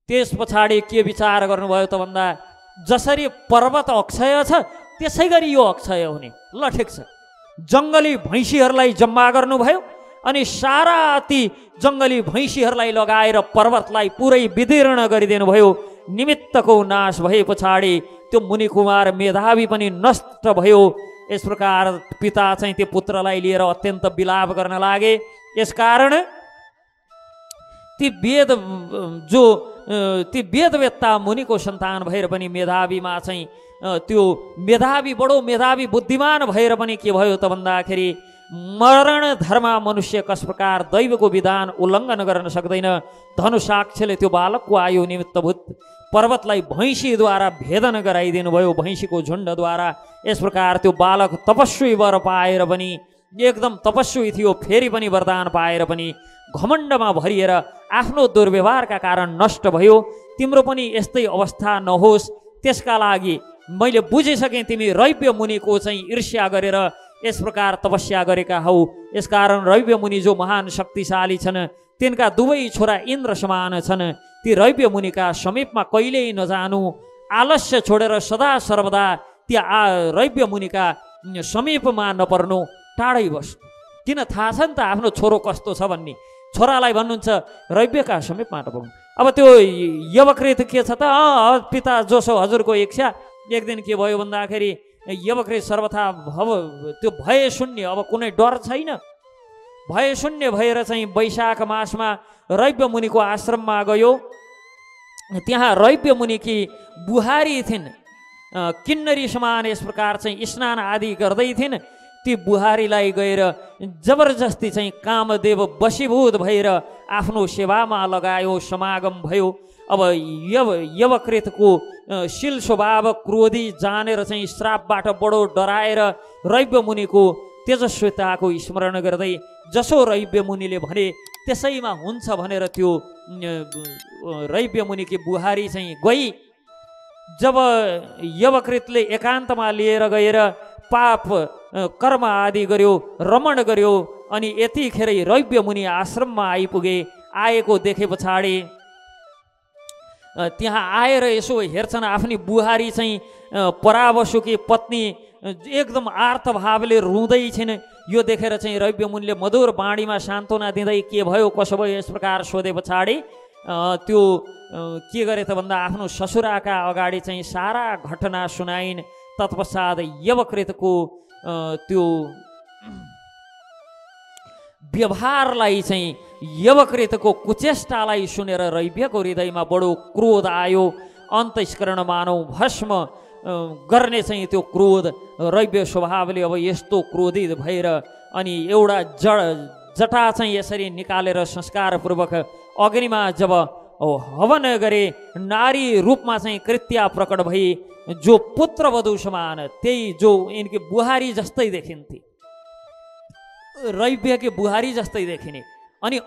त्यस पछाडि के विचार गर्नुभयो त भन्दा जसरी पर्वत अक्षय छ त्यसै गरी यो अक्षय हुने। ल ठिक छ, जङ्गली भैँसीहरूलाई जम्मा गर्नुभयो अनि सारा ती जङ्गली भैँसीहरूलाई लगाएर पर्वतलाई पुरै विदीर्ण गरिदिनु भयो। निमित्तको नाश भए पछाडि त्यो मुनिकुमार मेधावी पनि नष्ट भयो। यस प्रकार पिता चाहिँ त्यो पुत्रलाई लिएर अत्यन्त विलाप गर्न लागे। यसकारण ती वेदवेत्ता मुनिको सन्तान भएर पनि मेधावीमा चाहिँ त्यो मेधावी बडो मेधावी बुद्धिमान भएर पनि के भयो त भन्दाखेरि मरण धर्म मनुष्य कस प्रकार दैवको विधान उल्लङ्घन गर्न सक्दैन। धनुसाक्षले त्यो बालकको आयु निमित्तभूत पर्वतलाई भैँसीद्वारा भेदन गराइदिनु भयो, भैँसीको झुन्डद्वारा। यस प्रकार त्यो बालक तपस्वी वर पाएर पनि एकदम तपस्वी थियो, फेरि पनि वरदान पाएर पनि घमण्डमा भरिएर आफ्नो दुर्व्यवहारका कारण नष्ट भयो। तिम्रो पनि यस्तै अवस्था नहोस् त्यसका लागि मैले बुझिसकेँ तिमी रैव्य मुनिको चाहिँ ईर्ष्या गरेर यस प्रकार तपस्या गरेका हौ। यसकारण रैव्य मुनि जो महान शक्तिशाली छन् तिनका दुवै छोरा इन्द्र समान छन्। ती रैव्य मुनिका समीपमा कहिल्यै नजानु, आलस्य छोडेर सदा सर्वदा ती रैव्य मुनिका समीपमा नपर्नु, टाढै बस्नु। किन थाहा छ नि त आफ्नो छोरो कस्तो छ भन्ने। छोरालाई भन्नुहुन्छ रैव्यका समीपमा नपुग्नु। अब त्यो यवकृत के छ त, पिता जोसो हजुरको इच्छा। एक दिन के भयो भन्दाखेरि यवकृत सर्वथा त्यो भय शून्य, अब कुनै डर छैन, भय शून्य भएर चाहिँ वैशाख मासमा रैव्य मुनिको आश्रममा गयो। त्यहाँ रैव्य मुनिकी बुहारी थिइन्, किन्नरी समान यस प्रकार चाहिँ स्नान आदि गर्दै थिइन्। ती बुहारीलाई गएर जबरजस्ती चाहिँ कामदेव वशीभूत भएर आफ्नो सेवामा लगायो, समागम भयो। अब यवकृतको शील स्वभाव क्रोधी जानेर चाहिँ श्रापबाट बडो डराएर रैव्य मुनिको तेजस्विताको स्मरण गर्दै जसो रैव्य मुनिले भने त्यसैमा हुन्छ भनेर त्यो रैव्य मुनिकी बुहारी चाहिँ गई। जब यवकृतले एकान्तमा लिएर गएर पाप कर्म आदि गर्यो, रमण गर्यो अनि यतिखेरै रैव्य मुनि आश्रममा आइपुगे। आएको देखे पछाडि त्यहाँ आएर यसो हेर्छन् आफ्नी बुहारी चाहिँ परावसुकी पत्नी एकदम आर्तभावले रुँदै छिन्। यो देखेर चाहिँ रैव्य मुनिले मधुर बाणीमा सान्त्वना दिँदै के भयो कसो भयो यस प्रकार सोधे पछाडि त्यो के गरे त भन्दा आफ्नो ससुराका अगाडि चाहिँ सारा घटना सुनाइन्। तत्पश्चात यवकृतको त्यो व्यवहारलाई चाहिँ यवकृतको कुचेष्टालाई सुनेर रैव्यको हृदयमा बडो क्रोध आयो। अन्तस्करण मानौ भस्म गर्ने चाहिँ त्यो क्रोध रैव्य स्वभावले अब यस्तो क्रोधित भएर अनि एउटा जटा चाहिँ यसरी निकालेर संस्कारपूर्वक अग्निमा जब हवन गरे, नारी रूपमा चाहिँ कृत्या प्रकट भई जो पुत्रवधू समान त्यही जो यिनकी बुहारी जस्तै देखिन्थे, रैव्यकी बुहारी जस्तै देखिने। अनि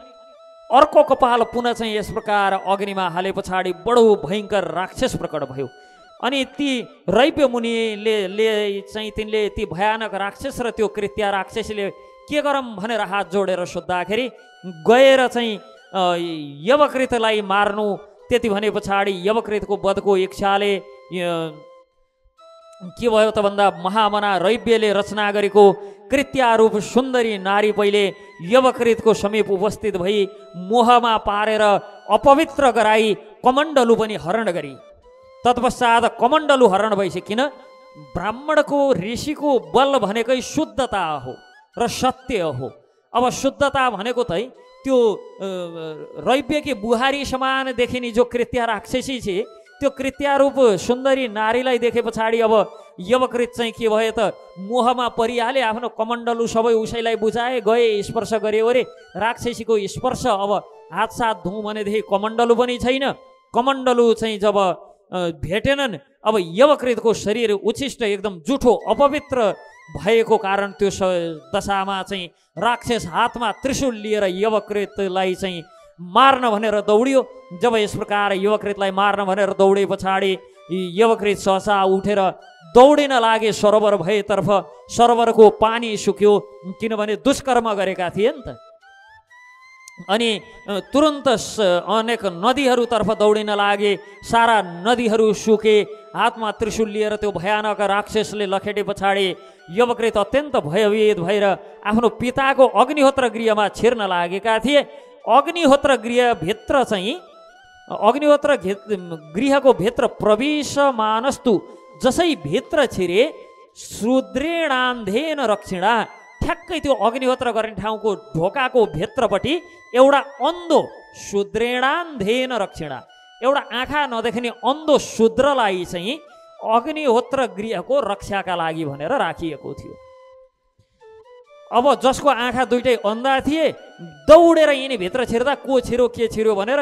अर्को कपाल पुनः चाहिँ यस प्रकार अग्निमा हाले पछाडि बडो भयङ्कर राक्षस प्रकट भयो। अनि ती रैव्य मुनिले चाहिँ तिनले ती भयानक राक्षस र त्यो कृत्या राक्षसले के गरौँ भनेर हात जोडेर सोद्धाखेरि गएर चाहिँ यवकृतलाई मार्नु। त्यति भने पछाडि यवकृतको वधको इच्छाले के भयो त भन्दा महामना रैव्यले रचना गरेको कृत्यारूप सुन्दरी नारी पहिले यवकृतको समीप उपस्थित भई मोहमा पारेर अपवित्र गराई कमण्डलु पनि हरण गरी। तत्पश्चात कमण्डलु हरण भइसक्यो। किन? ब्राह्मणको ऋषिको बल भनेकै शुद्धता हो र सत्य हो। अब शुद्धता भनेको चाहिँ त्यो रैव्यकी बुहारी समान देखिने जो कृत्या राक्षसी छे त्यो कृत्यारूप सुन्दरी नारीलाई देखे पछाडि अब यवकृत चाहिँ के भयो त मोहमा परिहाले। आफ्नो कमण्डलु सबै उसैलाई बुझाए, गए स्पर्श गरे ओरे। राक्षसीको स्पर्श अब हातसाथ धुँ भनेदेखि कमण्डलु पनि छैन। कमण्डलु चाहिँ जब भेटेनन् अब यवकृतको शरीर उच्छिष्ट एकदम जुठो अपवित्र भएको कारण त्यो दशामा चाहिँ राक्षस हातमा त्रिशूल लिएर यवकृतलाई चाहिँ मार्न भनेर दौडियो। जब यस प्रकार यवकृतलाई मार्न भनेर दौडे पछाडि यवकृत सहसा उठेर दौडिन लागे सरोवर भएतर्फ। सरोवरको पानी सुक्यो किनभने दुष्कर्म गरेका थिए नि त। अनि तुरन्त अनेक नदीहरूतर्फ दौडिन लागे। सारा नदीहरू सुके। हातमा त्रिशूल लिएर त्यो भयानक राक्षसले लखेटे पछाडि यवकृत अत्यन्त भयभीत भएर आफ्नो पिताको अग्निहोत्र गृहमा छिर्न लागेका थिए। अग्निहोत्र गृहभित्र चाहिँ अग्निहोत्र गृहको भित्र प्रविशमानस्तु जसै भित्र छिरे शूद्रेणान्धेन रक्षिणा। ठ्याक्कै त्यो अग्निहोत्र गर्ने ठाउँको ढोकाको भित्रपट्टि एउटा अन्धो शूद्रेणान्धेन रक्षिणा, एउटा आँखा नदेख्ने अन्धो शूद्रलाई चाहिँ अग्निहोत्र गृहको रक्षाका लागि भनेर राखिएको थियो। अब जसको आँखा दुइटै अन्धा थिए दौडेर यिनी भित्र छिर्दा को छिर्यो के छिर्यो भनेर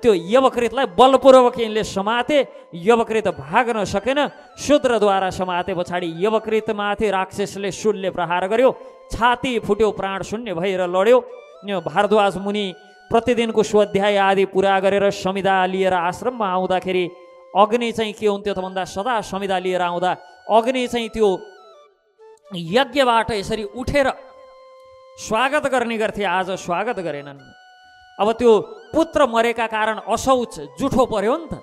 त्यो यवकृतलाई बलपूर्वक यिनले समाते। यवकृत भाग्न सकेन। शूद्रद्वारा समाते पछाडि यवकृतमाथि राक्षसले शूलले प्रहार गर्यो। छाती फुट्यो, प्राण शून्य भएर लड्यो। भारद्वाज मुनि प्रतिदिनको स्वाध्याय आदि पुरा गरेर समिधा लिएर आश्रममा आउँदाखेरि अग्नि चाहिँ के हुन्थ्यो त भन्दा सदा समिधा लिएर आउँदा अग्नि चाहिँ त्यो यज्ञबाट यसरी उठेर स्वागत गर्ने गर्थे। आज स्वागत गरेनन्। अब त्यो पुत्र मरेका कारण असौच जुठो पर्यो नि त।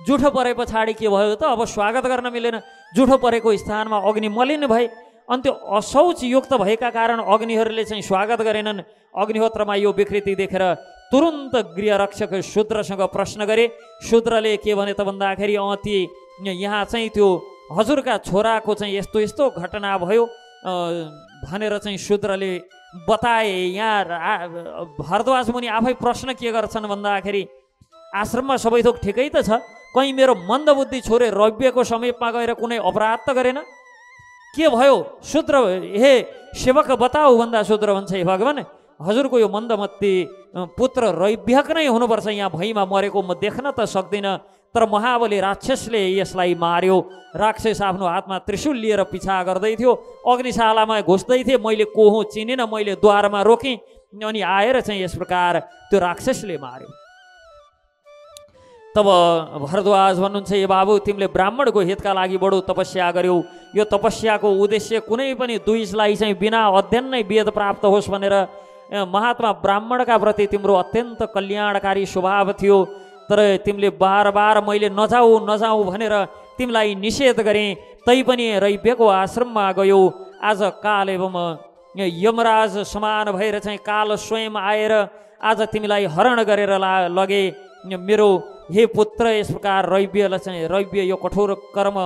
जुठो परे पछाडि के भयो त अब स्वागत गर्न मिलेन। जुठो परेको स्थानमा अग्नि मलिन भए। अनि त्यो असौच युक्त भएका कारण अग्निहरूले चाहिँ स्वागत गरेनन्। अग्निहोत्रमा यो विकृति देखेर तुरुन्त गृहरक्षक शूद्रसँग प्रश्न गरे। शूद्रले के भने त भन्दाखेरि ती यहाँ चाहिँ त्यो हजुरका छोराको चाहिँ यस्तो यस्तो घटना भयो भनेर चाहिँ शूद्रले बताए। यहाँ भारद्वाज मुनि आफै प्रश्न के गर्छन् भन्दाखेरि आश्रममा सबै थोक ठिकै त छ, कहीँ मेरो मन्दबुद्धि छोरे रव्यको समीपमा गएर कुनै अपराध त गरेन? के भयो शूद्र? हे सेवक बताऊ भन्दा शूद्र भन्छ, हे भगवान हजुरको यो मन्दमती पुत्र रव्यक नै हुनुपर्छ। यहाँ भैँमा मरेको म देख्न त सक्दिनँ, तर महाबली राक्षसले यसलाई मार्यो। राक्षस आफ्नो हातमा त्रिशूल लिएर पिछा गर्दै थियो। अग्निशालामा घुस्दै थिए। मैले को हुँ चिनेन। मैले द्वारमा रोकेँ अनि आएर चाहिँ यस प्रकार त्यो राक्षसले मार्यो। तब भरद्वाज भन्नुहुन्छ, ए बाबु तिमीले ब्राह्मणको हितका लागि बडो तपस्या गर्यौ। यो तपस्याको उद्देश्य कुनै पनि दुईलाई चाहिँ बिना अध्ययन नै वेद प्राप्त होस् भनेर महात्मा ब्राह्मणका प्रति तिम्रो अत्यन्त कल्याणकारी स्वभाव थियो। तर तिमीले बार बार मैले नजाऊ नजाऊ भनेर तिमीलाई निषेध गरेँ, तैपनि रैव्यको आश्रममा गयौ। आज काल एवं यमराज समान भएर चाहिँ काल स्वयं आएर आज तिमीलाई हरण गरेर लगे। मेरो हे पुत्र यस प्रकार रैव्यलाई चाहिँ रैव्य यो कठोर कर्म,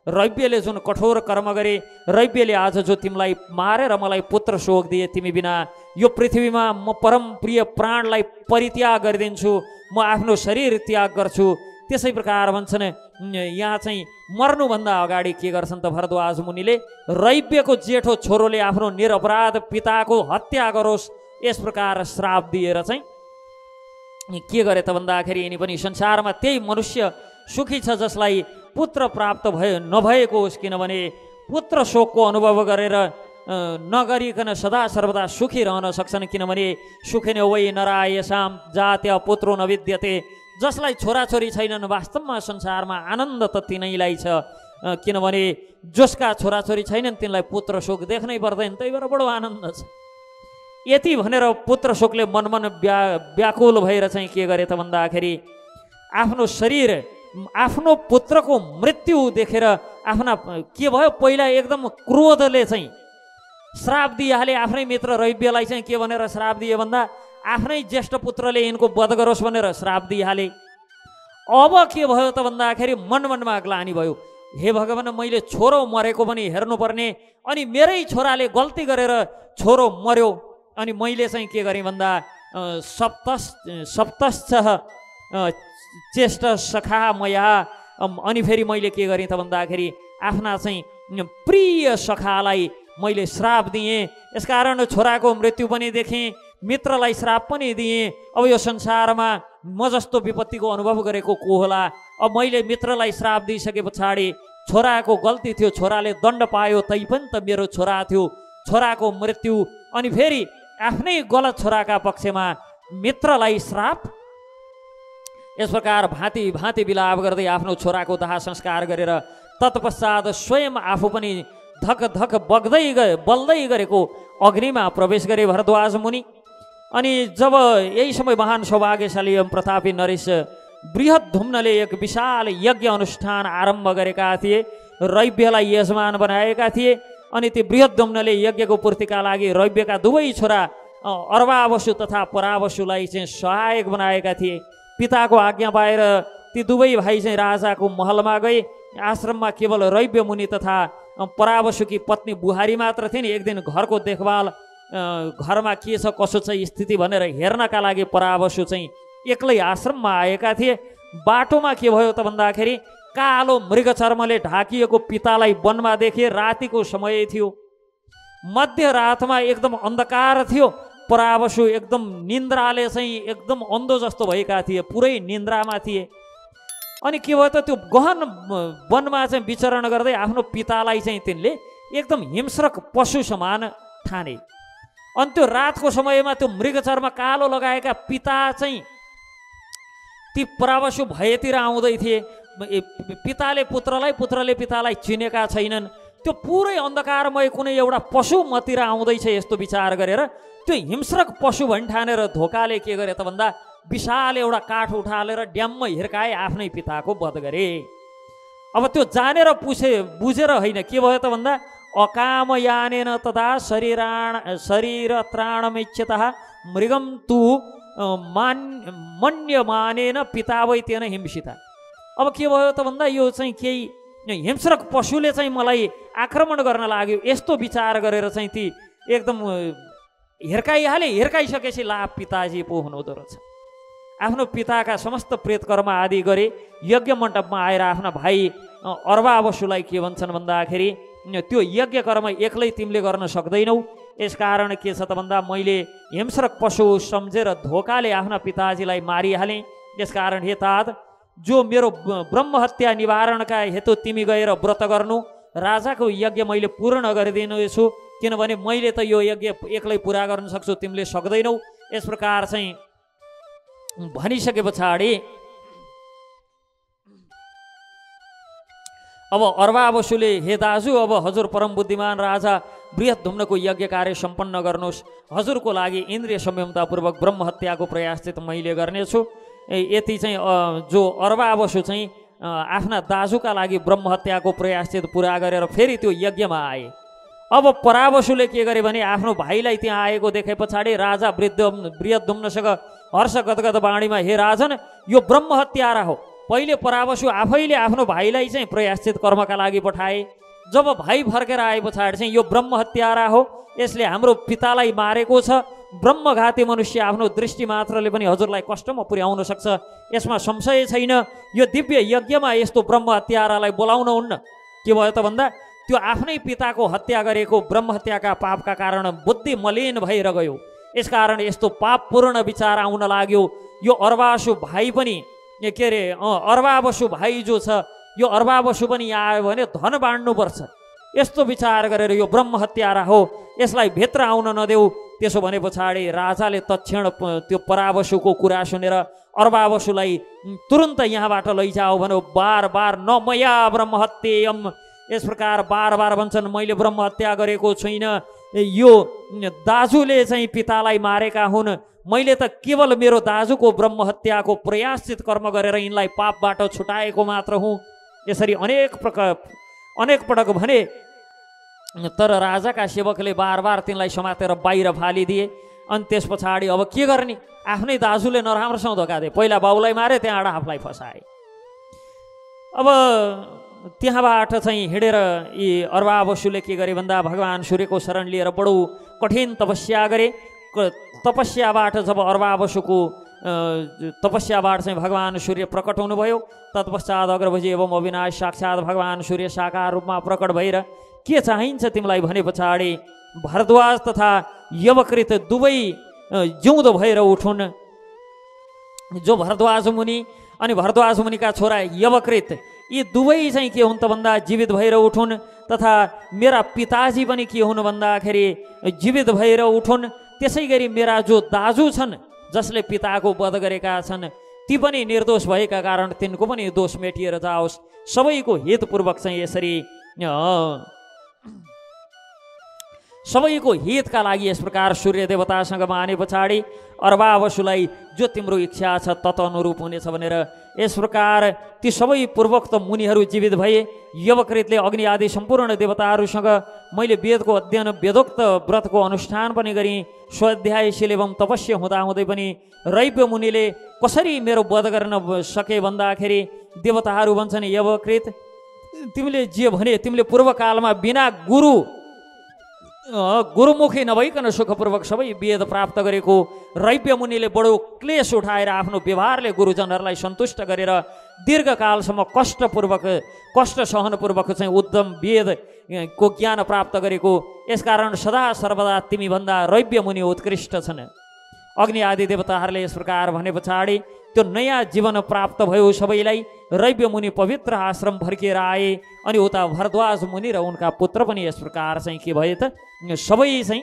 रैव्यले जुन कठोर कर्म गरे, रैव्यले आज जो तिमीलाई मारेर मलाई पुत्र शोक दिए, तिमी बिना यो पृथ्वीमा म परम प्रिय प्राणलाई परित्याग गरिदिन्छु, म आफ्नो शरीर त्याग गर्छु। त्यसै प्रकार भन्छन्। यहाँ चाहिँ मर्नुभन्दा अगाडि के गर्छन् त भरद्वाज मुनिले, रैव्यको जेठो छोरोले आफ्नो निरपराध पिताको हत्या गरोस् यस प्रकार श्राप दिएर चाहिँ के गरे त भन्दाखेरि यिनी पनि संसारमा त्यही मनुष्य सुखी छ जसलाई पुत्र प्राप्त नभएको होस्। किनभने पुत्र शोकको अनुभव गरेर नगरिकन सदा सर्वदा सुखी रहन सक्छन्। किनभने सुखिने वै नरायसाम जात्य पुत्रो नविद्यते। जसलाई छोराछोरी छैनन् वास्तवमा संसारमा आनन्द त तिनैलाई छ। किनभने जसका छोराछोरी छैनन् तिनलाई पुत्र शोक देख्नै पर्दैन, त्यही भएर बडो आनन्द छ। यति भनेर पुत्र शोकले मनमन व्याकुल भएर चाहिँ के गरे त भन्दाखेरि आफ्नो शरीर आफ्नो पुत्रको मृत्यु देखेर आफ्ना के भयो, पहिला एकदम क्रोधले चाहिँ श्राप दिइहाले। आफ्नै मित्र रैव्यलाई चाहिँ के भनेर श्राप दिए भन्दा आफ्नै ज्येष्ठ पुत्रले यिनको वध गरोस् भनेर श्राप दिइहाले। अब के भयो त भन्दाखेरि मनमनमा ग्लानि भयो, हे भगवान मैले छोरो मरेको पनि हेर्नुपर्ने, अनि मेरै छोराले गल्ती गरेर छोरो मर्यो, अनि मैले चाहिँ के गरेँ भन्दा सप्तश्च चेष्ट सखा मया। अनि फेरि मैले के गरेँ त भन्दाखेरि आफ्ना चाहिँ प्रिय सखालाई मैले श्राप दिएँ। यसकारण छोराको मृत्यु पनि देखेँ, मित्रलाई श्राप पनि दिएँ। अब यो संसारमा म जस्तो विपत्तिको अनुभव गरेको को होला? अब मैले मित्रलाई श्राप दिइसके पछाडि छोराको गल्ती थियो, छोराले दण्ड पायो, तै पनि त मेरो छोरा थियो। छोराको मृत्यु अनि फेरि आफ्नै गलत छोराका पक्षमा मित्रलाई श्राप। यस प्रकार भाँति भाँति विलाप गर्दै आफ्नो छोराको दाह संस्कार गरेर तत्पश्चात स्वयं आफू पनि धक धक बल्दै गरेको अग्निमा प्रवेश गरे भरद्वाज मुनि। अनि जब यही समय महान सौभाग्यशाली एवं प्रतापी नरेश बृहद्धुम्नले एक विशाल यज्ञ अनुष्ठान आरम्भ गरेका थिए, रैव्यलाई यजमान बनाएका थिए। अनि ती बृहद्धुम्नले यज्ञको पूर्तिका लागि रैव्यका दुवै छोरा अर्वावसु तथा परावसुलाई चाहिँ सहायक बनाएका थिए। पिताको आज्ञा पाएर ती दुवै भाइ चाहिँ राजाको महलमा गए। आश्रममा केवल रैव्य मुनि तथा परावसुकी पत्नी बुहारी मात्र थिइन्। एक दिन घरको देखभाल घरमा के छ कसो छ स्थिति भनेर हेर्नका लागि परावसु चाहिँ एक्लै आश्रममा आएका थिए। बाटोमा के भयो त भन्दाखेरि कालो मृगचर्मले ढाकिएको पितालाई वनमा देखे। रातिको समय थियो, मध्यरातमा एकदम अन्धकार थियो। परावसु एकदम निन्द्राले चाहिँ एकदम अन्धो जस्तो भएका थिए, पुरै निन्द्रामा थिए। अनि के भयो त त्यो गहन वनमा चाहिँ विचरण गर्दै आफ्नो पितालाई चाहिँ तिनले एकदम हिंस्रक पशु समान ठाने। अनि त्यो रातको समयमा त्यो मृगचर्म कालो लगाएका पिता चाहिँ ती परावसु भएतिर आउँदै थिए। पिताले पुत्रलाई, पुत्रले पितालाई चिनेका छैनन्। त्यो पुरै अन्धकारमय कुनै एउटा पशु मतिर आउँदैछ यस्तो विचार गरेर त्यो हिंस्रक पशु भनी ठानेर धोकाले के गरे त भन्दा विशाल एउटा काठ उठालेर ड्याम्म हिर्काए, आफ्नै पिताको वध गरे। अब त्यो जानेर बुझेर होइन, के भयो त भन्दा अकामयानेन तथा शरीर त्राणमिच्छतः मृगम तु मन्यमानेन पिता वै तेन हिंसिता। अब के भयो त भन्दा यो चाहिँ केही हिंस्रक पशुले चाहिँ मलाई आक्रमण गर्न लाग्यो, यस्तो विचार गरेर चाहिँ ती एकदम हिर्काइसकेपछि ला पिताजी पो हुनुहुँदो रहेछ। आफ्नो पिताका समस्त प्रेतकर्म आदि गरे। यज्ञ मण्डपमा आएर आफ्ना भाइ अर्वावसुलाई के भन्छन् भन्दाखेरि त्यो यज्ञ कर्म एक्लै तिमीले गर्न सक्दैनौ, यसकारण के छ त भन्दा मैले हिंस्रक पशु सम्झेर धोकाले आफ्ना पिताजीलाई मारिहालेँ। यसकारण हे तात, जो मेरो ब्रह्महत्या निवारणका हेतु तिमी गएर व्रत गर्नु, राजाको यज्ञ मैले पूर्ण गरिदिनेछु, किनभने मैले त यो यज्ञ एक्लै पुरा गर्न सक्छु, तिमीले सक्दैनौ। यस प्रकार चाहिँ भनिसके पछाडि अब अर्वावसुले हे दाजु, अब हजुर परम बुद्धिमान राजा बृहद्धुम्नको यज्ञ कार्य सम्पन्न गर्नुहोस्। हजुरको लागि इन्द्रिय संयमतापूर्वक ब्रह्महत्याको प्रयास चाहिँ मैले गर्नेछु। यति चाहिँ जो अर्वावसु चाहिँ आफ्ना दाजुका लागि ब्रह्महत्याको प्रयास चाहिँ पुरा गरेर फेरि त्यो यज्ञमा आए। अब परावसुले के गरे भने आफ्नो भाइलाई त्यहाँ आएको देखे पछाडि राजा बृहद्धुम्नसँग हर्ष गदगद वाणीमा, हे राजन, यो ब्रह्महत्यारा हो। पहिले परावसु आफैले आफ्नो भाइलाई चाहिँ प्रयाश्चित कर्मका लागि पठाए। जब भाइ फर्केर आए पछाडि चाहिँ यो ब्रह्महत्यारा हो, यसले हाम्रो पितालाई मारेको छ। ब्रह्मघाती मनुष्य आफ्नो दृष्टि मात्रले पनि हजुरलाई कष्टमा पुर्याउन सक्छ, यसमा संशय छैन। यो दिव्य यज्ञमा यस्तो ब्रह्महत्यारालाई बोलाउन हुन्न। के भयो त भन्दा त्यो आफ्नै पिताको हत्या गरेको ब्रह्महत्याका पापका कारण बुद्धि मलिन भएर गयो। यसकारण यस्तो पापपूर्ण विचार आउन लाग्यो। यो अर्वावसु भाइ पनि के अरे अर्वावसु भाइ जो छ, यो अर्वावसु पनि यहाँ आयो भने धन बाँड्नुपर्छ, यस्तो विचार गरेर यो ब्रह्महत्यारा हो, यसलाई भित्र आउन नदेऊ। त्यसो भने पछाडि राजाले तत्क्षण त्यो परावसुको कुरा सुनेर अर्वावसुलाई तुरन्त यहाँबाट लैजाओ भन्यो। बार बार न मया ब्रह्महत्येयम, यस प्रकार बार बार भन्छन् मैले ब्रह्महत्या गरेको छुइनँ, यो दाजुले चाहिँ पितालाई मारेका हुन्। मैले त केवल मेरो दाजुको ब्रह्महत्याको प्रयासचित कर्म गरेर यिनलाई पापबाट छुटाएको मात्र हुँ। यसरी अनेक पटक भने, तर राजाका सेवकले बार बार तिनलाई समातेर बाहिर फालिदिए। अनि त्यस पछाडि अब के गर्ने, आफ्नै दाजुले नराम्रोसँग धोका दिए। पहिला बाउलाई मारे, त्यहाँबाट आफूलाई फसाए। अब त्यहाँबाट चाहिँ हिँडेर यी अर्वावसुले के गरे भन्दा भगवान् सूर्यको शरण लिएर बडो कठिन तपस्या गरे। तपस्याबाट जब अर्वावसुको तपस्याबाट चाहिँ भगवान् सूर्य प्रकट हुनुभयो, तत्पश्चात अग्रभुजी एवं अविनाश साक्षात् भगवान् सूर्य साकार रूपमा प्रकट भएर के चाहिन्छ तिमीलाई भने पछाडि भरद्वाज तथा यवकृत दुवै जिउँदो भएर उठुन्। जो भरद्वाज मुनि अनि भरद्वाज मुनिका छोरा यवकृत, यी दुवै चाहिँ के हुन् त भन्दा जीवित भएर उठुन्। तथा मेरा पिताजी पनि के हुन् भन्दाखेरि जीवित भएर उठुन्। त्यसै गरी मेरा जो दाजु छन् जसले पिताको वध गरेका छन्, ती पनि निर्दोष भएका कारण तिनको पनि दोष मेटिएर जाओस्। सबैको हितपूर्वक चाहिँ यसरी सबैको हितका लागि यस प्रकार सूर्य देवतासँग माने पछाडि अर्वावसुलाई जो तिम्रो इच्छा छ तत अनुरूप हुनेछ भनेर यस प्रकार ती सबै पूर्वोक्त मुनिहरू जीवित भए। यवकृतले अग्नि आदि सम्पूर्ण देवताहरूसँग मैले वेदको अध्ययन वेदोक्त व्रतको अनुष्ठान पनि गरेँ। स्वाध्यायशील एवं तपस्या हुँदाहुँदै पनि रैव्य मुनिले कसरी मेरो वध गर्न सके भन्दाखेरि देवताहरू भन्छन्, यवकृत तिमीले जे भने तिमीले पूर्वकालमा बिना गुरुमुखी नभइकन सुखपूर्वक सबै वेद प्राप्त गरेको। रैव्य मुनिले बडो क्लेश उठाएर आफ्नो व्यवहारले गुरुजनहरूलाई सन्तुष्ट गरेर दीर्घकालसम्म कष्ट सहनपूर्वक चाहिँ उद्धम वेदको ज्ञान प्राप्त गरेको। यसकारण सदा सर्वदा तिमीभन्दा रैव्य मुनि उत्कृष्ट छन्। अग्नि आदि देवताहरूले यस प्रकार भने पछाडि त्यो नयाँ जीवन प्राप्त भयो सबैलाई। रैव्य मुनि पवित्र आश्रम फर्किएर आए अनि उता भरद्वाज मुनि र उनका पुत्र पनि यस प्रकार चाहिँ के भए त सबै चाहिँ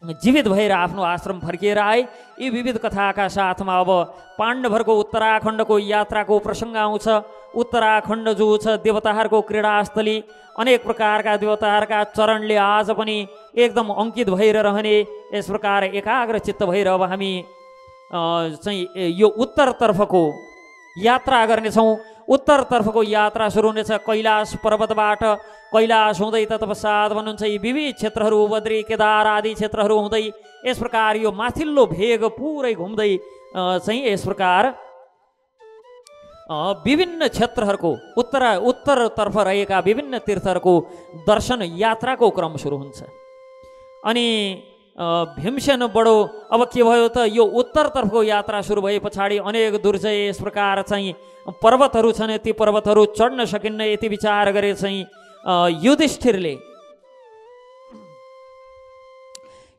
जीवित भएर आफ्नो आश्रम फर्किएर आए। यी विविध कथाका साथमा अब पाण्डवहरूको उत्तराखण्डको यात्राको प्रसङ्ग आउँछ। उत्तराखण्ड जो छ देवताहरूको क्रीडास्थली, अनेक प्रकारका देवताहरूका चरणले आज पनि एकदम अंकित भएर रहने। यस प्रकार एकाग्र चित्त भएर अब हामी चाहिँ यो उत्तरतर्फको यात्रा गर्नेछौँ। उत्तरतर्फको यात्रा सुरु हुनेछ कैलाश पर्वतबाट। कैलाश हुँदै तत्पश्चात भन्नुहुन्छ यी विविध क्षेत्रहरू बद्री केदार आदि क्षेत्रहरू हुँदै यस प्रकार यो माथिल्लो भेग पुरै घुम्दै चाहिँ यस प्रकार विभिन्न क्षेत्रहरूको उत्तरतर्फ रहेका विभिन्न तीर्थहरूको दर्शन यात्राको क्रम सुरु हुन्छ। अनि भीमसेन बडो अब के भयो त यो उत्तरतर्फको यात्रा सुरु भए पछाडि अनेक दुर्जय यस प्रकार चाहिँ पर्वतहरू छन्, ती पर्वतहरू चढ्न सकिन्न यति विचार गरे चाहिँ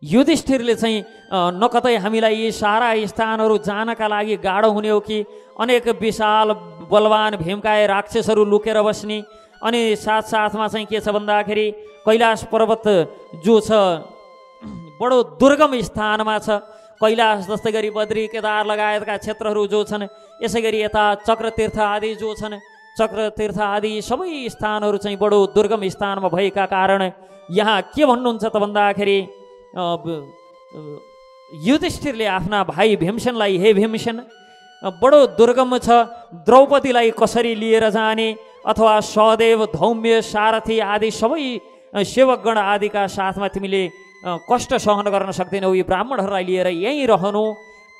युधिष्ठिरले चाहिँ न कतै हामीलाई यी सारा स्थानहरू जानका लागि गाह्रो हुने हो कि अनेक विशाल बलवान भीमकाय राक्षसहरू लुकेर बस्ने। अनि साथसाथमा चाहिँ के छ भन्दाखेरि कैलाश पर्वत जो छ बडो दुर्गम स्थानमा छ। कैलाश जस्तै गरी बद्री केदार लगायतका क्षेत्रहरू जो छन्, यसै गरी यता चक्रतीर्थ आदि जो छन्, चक्रतीर्थ आदि सबै स्थानहरू चाहिँ बडो दुर्गम स्थानमा भएका कारण यहाँ के भन्नुहुन्छ त भन्दाखेरि युधिष्ठिरले आफ्ना भाइ भीमसेनलाई, हे भीमसेन बडो दुर्गम छ, द्रौपदीलाई कसरी लिएर जाने अथवा सहदेव धौम्य सारथी आदि सबै सेवकगण आदिका साथमा तिमीले कष्ट सहन गर्न सक्दैनौ। यी ब्राह्मणहरूलाई लिएर यहीँ रहनु।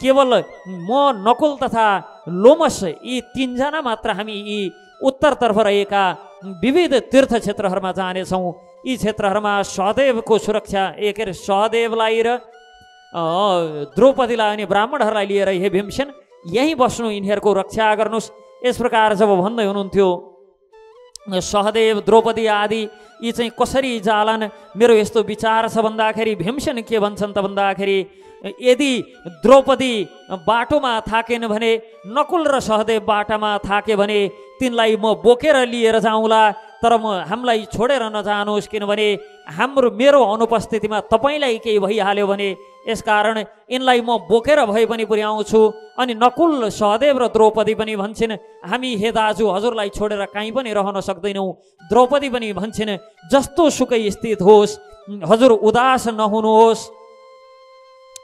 केवल म नकुल तथा लोमस यी तीनजना मात्र हामी यी उत्तरतर्फ रहेका विविध तीर्थ क्षेत्रहरूमा जानेछौँ। यी क्षेत्रहरूमा सहदेवको सुरक्षा सहदेवलाई र द्रौपदीलाई अनि ब्राह्मणहरूलाई लिएर हे भीमसेन यहीँ बस्नु, यिनीहरूको रक्षा गर्नुहोस्। यस प्रकार जब भन्दै हुनुहुन्थ्यो सहदेव द्रौपदी आदि यी चाहिँ कसरी जालान्, मेरो यस्तो विचार छ भन्दाखेरि भीमसेन के भन्छन् त भन्दाखेरि यदि द्रौपदी बाटोमा थाकेन भने, नकुल र सहदेव बाटामा थाके भने तिनलाई म बोकेर लिएर जाउँला, तर हामीलाई छोडेर नजानुहोस्, किनभने मेरो अनुपस्थितिमा तपाईँलाई केही भइहाल्यो भने यसकारण यिनलाई म बोकेर भए पनि पुर्याउँछु। अनि नकुल सहदेव र द्रौपदी पनि भन्छन् हामी हे दाजु हजुरलाई छोडेर कहीँ पनि रहन सक्दैनौँ। द्रौपदी पनि भन्छन् जस्तो सुकै स्थित होस् हजुर उदास नहुनुहोस्,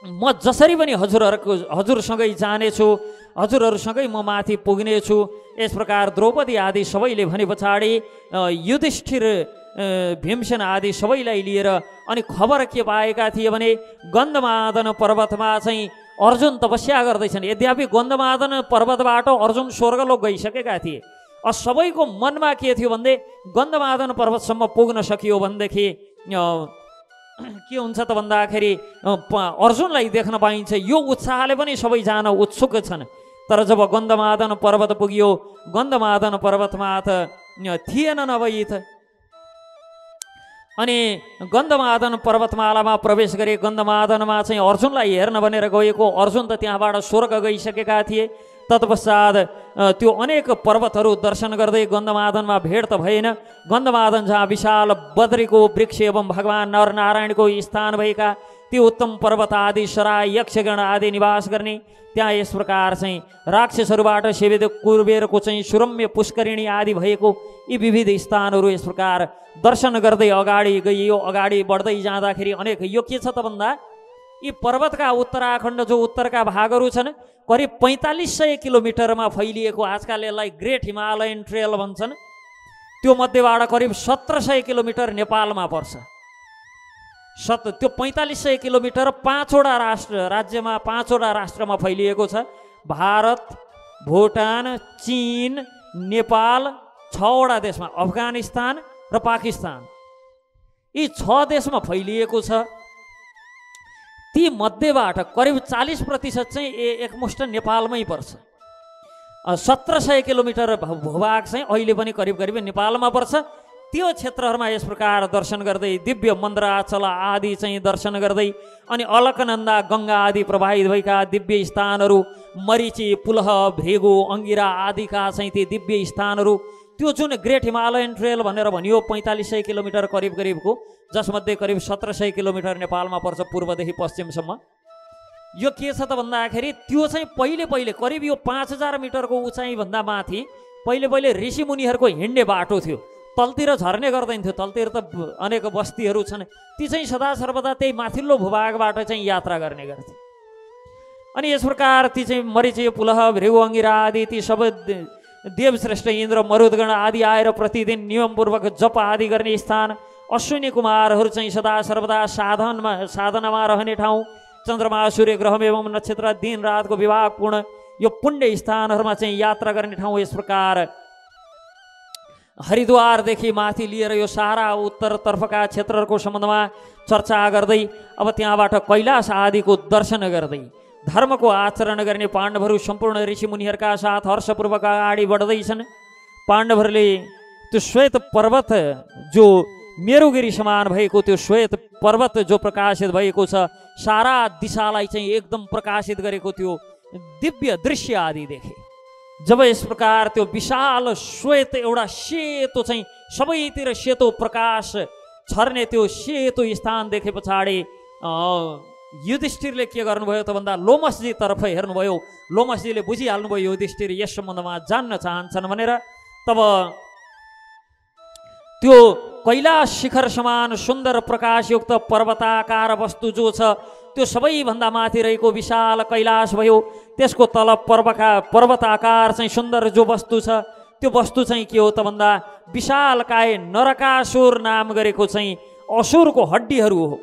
म जसरी पनि हजुरसँगै जानेछु, हजुरहरूसँगै म माथि पुग्नेछु। यस प्रकार द्रौपदी आदि सबैले भने पछाडि युधिष्ठिर भीमसेन आदि सबैलाई लिएर अनि खबर के पाएका थिए भने गन्धमादन पर्वतमा चाहिँ अर्जुन तपस्या गर्दैछन्। यद्यपि गन्धमादन पर्वतबाट अर्जुन स्वर्गलोक गइसकेका थिए। सबैको मनमा के थियो भन्दै गन्धमादन पर्वतसम्म पुग्न सकियो भनेदेखि के हुन्छ त भन्दाखेरि अर्जुनलाई देख्न पाइन्छ। यो उत्साहले पनि सबै जान उत्सुक छन्। तर जब गन्धमादन पर्वत पुग्यो, गन्धमादन पर्वतमा त थिएन नभई त। अनि गन्धमादन पर्वतमालामा प्रवेश गरे। गन्धमादनमा चाहिँ अर्जुनलाई हेर्न भनेर गएको अर्जुन त त्यहाँबाट स्वर्ग गइसकेका थिए। तत्पश्चात त्यो अनेक पर्वतहरू दर्शन गर्दै गन्धमादनमा भेट त भएन। गन्धमादन जहाँ विशाल बद्रीको वृक्ष एवं भगवान् नरनारायणको स्थान भएका ती उत्तम पर्वत आदि सराय यक्षगण आदि निवास गर्ने त्यहाँ यस प्रकार चाहिँ राक्षसहरूबाट सेवित कुबेरको चाहिँ सुरम्य पुष्करिणी आदि भएको यी विविध स्थानहरू यस प्रकार दर्शन गर्दै अगाडि गइयो। अगाडि बढ्दै जाँदाखेरि अनेक यो के छ त भन्दा यी पर्वतका उत्तराखण्ड जो उत्तरका भागहरू छन् करिब 4500 किलोमिटरमा फैलिएको, आजकल यसलाई ग्रेट हिमालयन ट्रेल भन्छन्। त्यो मध्येबाट करिब 1700 किलोमिटर नेपालमा पर्छ। त्यो 4500 किलोमिटर 5वटा राज्यमा 5वटा राष्ट्रमा फैलिएको छ। भारत, भुटान, चीन, नेपाल, 6वटा देशमा, अफगानिस्तान र पाकिस्तान, यी 6 देशमा फैलिएको छ। ती मध्येबाट करिब 40% चाहिँ एकमुष्ट नेपालमै पर्छ। 1700 किलोमिटर भूभाग चाहिँ अहिले पनि करिब करिब नेपालमा पर्छ। त्यो क्षेत्रहरूमा यस प्रकार दर्शन गर्दै दिव्य मन्द्राचल आदि चाहिँ दर्शन गर्दै अनि अलकनन्दा गङ्गा आदि प्रवाहित भएका दिव्य स्थानहरू, मरिची, पुलह, भृगु, अङ्गिरा आदिका चाहिँ ती दिव्य स्थानहरू, त्यो जुन ग्रेट हिमालयन ट्रेल भनेर भनियो 4500 किलोमिटर करिब करिबको, जसमध्ये करिब 1700 किलोमिटर नेपालमा पर्छ पूर्वदेखि पश्चिमसम्म। यो के छ त भन्दाखेरि त्यो चाहिँ पहिले करिब यो 5000 मिटरको उचाइभन्दा माथि पहिले ऋषि मुनिहरूको हिँड्ने बाटो थियो। तलतिर झर्ने गर्दैन थियो, तलतिर त अनेक बस्तीहरू छन्, ती चाहिँ सदा सर्वदा त्यही माथिल्लो भूभागबाट चाहिँ यात्रा गर्ने गर्थे। अनि यस प्रकार ती चाहिँ मरिची, पुलह, भृगु, अङ्गिरा आदि ती सबै देवश्रेष्ठ इन्द्र, मरुदगण आदि आएर प्रतिदिन नियमपूर्वक जप आदि गर्ने स्थान, अश्विनी कुमारहरू चाहिँ सदा सर्वदा साधनामा रहने ठाउँ, चन्द्रमा, सूर्य, ग्रह एवं नक्षत्र, दिन रातको विभागपूर्ण यो पुण्य स्थानहरूमा चाहिँ यात्रा गर्ने ठाउँ। यस प्रकार हरिद्वारदेखि माथि लिएर यो सारा उत्तरतर्फका क्षेत्रहरूको सम्बन्धमा चर्चा गर्दै अब त्यहाँबाट कैलाश आदिको दर्शन गर्दै धर्मको आचरण गर्ने पाण्डवहरू सम्पूर्ण ऋषिमुनिहरूका साथ हर्षपूर्वक अगाडि बढ्दैछन्। पाण्डवहरूले त्यो श्वेत पर्वत जो मेरुगिरी समान भएको त्यो श्वेत पर्वत जो प्रकाशित भएको छ, सारा दिशालाई चाहिँ एकदम प्रकाशित गरेको त्यो दिव्य दृश्य आदि देखे। जब यस प्रकार त्यो विशाल श्वेत एउटा सेतो चाहिँ सबैतिर सेतो प्रकाश छर्ने त्यो सेतो स्थान देखे पछाडि युधिष्ठिरले के गर्नुभयो त भन्दा लोमसजी तर्फ हेर्नुभयो। लोमसजीले बुझिहाल्नुभयो युधिष्ठिर यस सम्बन्धमा जान्न चाहन्छन् भनेर। तब त्यो कैलाश शिखर समान सुन्दर प्रकाशयुक्त पर्वताकार वस्तु जो छ त्यो सबैभन्दा माथि रहेको विशाल कैलाश भयो। त्यसको तल पर्वताकार चाहिँ सुन्दर जो वस्तु छ त्यो वस्तु चाहिँ के हो त भन्दा विशालकाय नरकासुर नाम गरेको चाहिँ असुरको हड्डीहरू हो।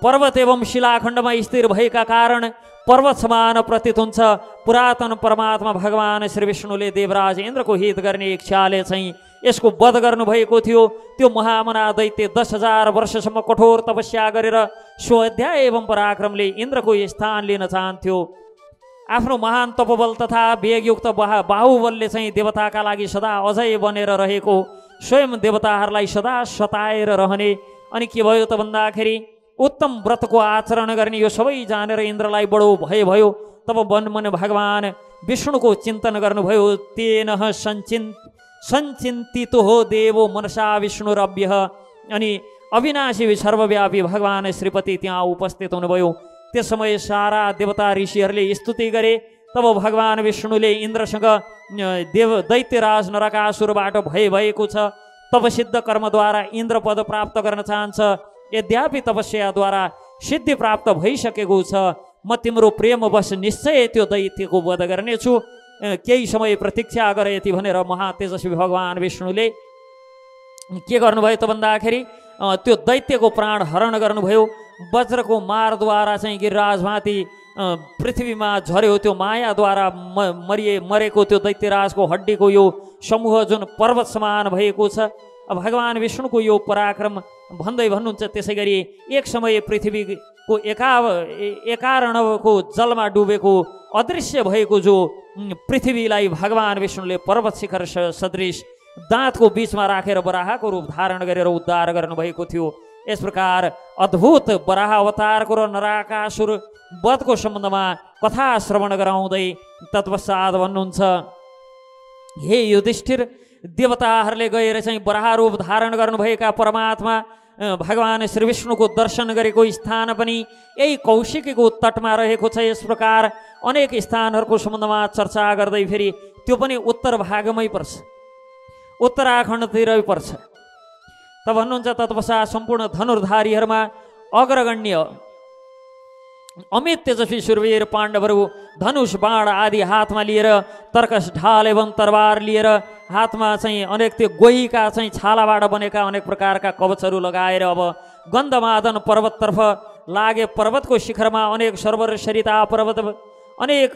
पर्वत एवं शिलाखण्डमा स्थिर भएका कारण पर्वत समान प्रतीत हुन्छ। पुरातन परमात्मा भगवान श्री विष्णुले देवराज इन्द्रको हित गर्ने इच्छाले चाहिँ यसको वध गर्नुभएको थियो। त्यो महामना दैत्य 10,000 वर्षसम्म कठोर तपस्या गरेर स्वाध्याय एवं पराक्रमले इन्द्रको स्थान लिन चाहन्थ्यो। आफ्नो महान तपोबल तथा वेगयुक्त बाहुबलले चाहिँ देवताका लागि सदा अजय बनेर रहेको स्वयं देवताहरूलाई सदा सताएर रहने। अनि के भयो त भन्दाखेरि उत्तम व्रतको आचरण गर्ने यो सबै जानेर इन्द्रलाई बडो भय भयो। तब मन भगवान विष्णुको चिन्तन गर्नुभयो। तेन सञ्चिन्तितो हो देवो मनसा विष्णुरभ्यः। अनि अविनाशी सर्वव्यापी भगवान श्रीपति त्यहाँ उपस्थित हुनुभयो। त्यस समय सारा देवता ऋषिहरूले स्तुति गरे। तब भगवान विष्णुले इन्द्रसँग दैत्यराज नरकासुरबाट भय भएको छ, तब सिद्ध कर्मद्वारा इन्द्र पद प्राप्त गर्न चाहन्छ। यद्यपि तपस्याद्वारा सिद्धि प्राप्त भइसकेको छ, म तिम्रो प्रेमवश निश्चय त्यो दैत्यको वध गर्नेछु, केही समय प्रतीक्षा गर यति भनेर महातेजस्वी भगवान विष्णुले के गर्नुभयो त भन्दाखेरि त्यो दैत्यको प्राण हरण गर्नुभयो। वज्रको मारद्वारा चाहिँ गिरिराजमाथि पृथ्वीमा झर्यो। त्यो मायाद्वारा मरेको त्यो दैत्यराजको हड्डीको यो समूह जुन पर्वत समान भएको छ। भगवान विष्णुको यो पराक्रम भन्दै भन्नुहुन्छ। त्यसै गरी एक समय पृथ्वीको एकारणको जलमा डुबेको अदृश्य भएको जो पृथ्वीलाई भगवान विष्णुले पर्वत शिखर सदृश दाँतको बीचमा राखेर बराहको रूप धारण गरेर उद्धार गर्नुभएको थियो। यस प्रकार अद्भुत बराह अवतारको र नरकासुर वधको सम्बन्धमा कथा श्रवण गराउँदै तत्पश्चात भन्नुहुन्छ, हे युधिष्ठिर, देवताहरूले गएर चाहिँ बराह रूप धारण गर्नुभएका परमात्मा भगवान श्री विष्णुको दर्शन गरेको स्थान पनि यही कौशिकीको तटमा रहेको छ। यस प्रकार अनेक स्थानहरूको सम्बन्धमा चर्चा गर्दै फेरि त्यो पनि उत्तर भागमै पर्छ, उत्तराखण्डतिरै पर्छ। त भन्नुहुन्छ तत्पश्चात सम्पूर्ण धनुर्धारीहरूमा अग्रगण्य अमित तेजस्वी शूरवीर पाण्डवहरू धनुष बाण आदि हातमा लिएर, तर्कस ढाल एवं तरबार लिएर, हातमा चाहिँ अनेक त्यो गोहीका चाहिँ छालाबाट बनेका अनेक प्रकारका कवचहरू लगाएर अब गन्धमादन पर्वततर्फ लागे। पर्वतको शिखरमा अनेक सरोवर, सरिता पर्वत, अनेक